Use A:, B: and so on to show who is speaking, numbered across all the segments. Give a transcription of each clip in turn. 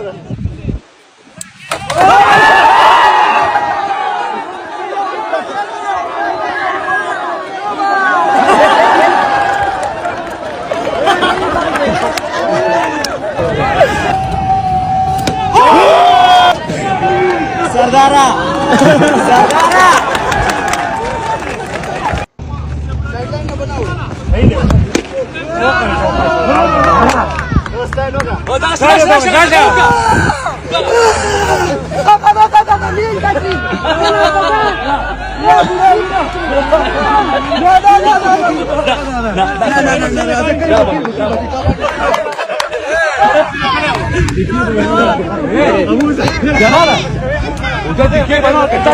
A: सरदारा सरदारा
B: كيف انا كيف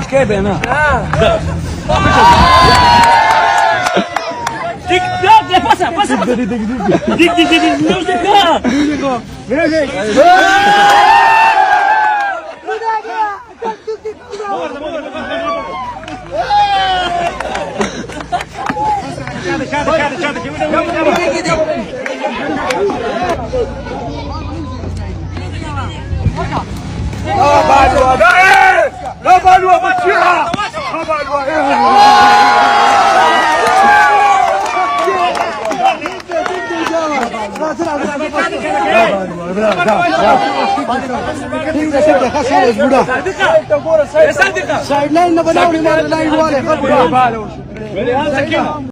B: كيف انا ديك ديك pasa pasa ديك ديك ديك no se
C: لا بالوا بتشيها لا بالوا
A: side line न बनाओ लाइन वाले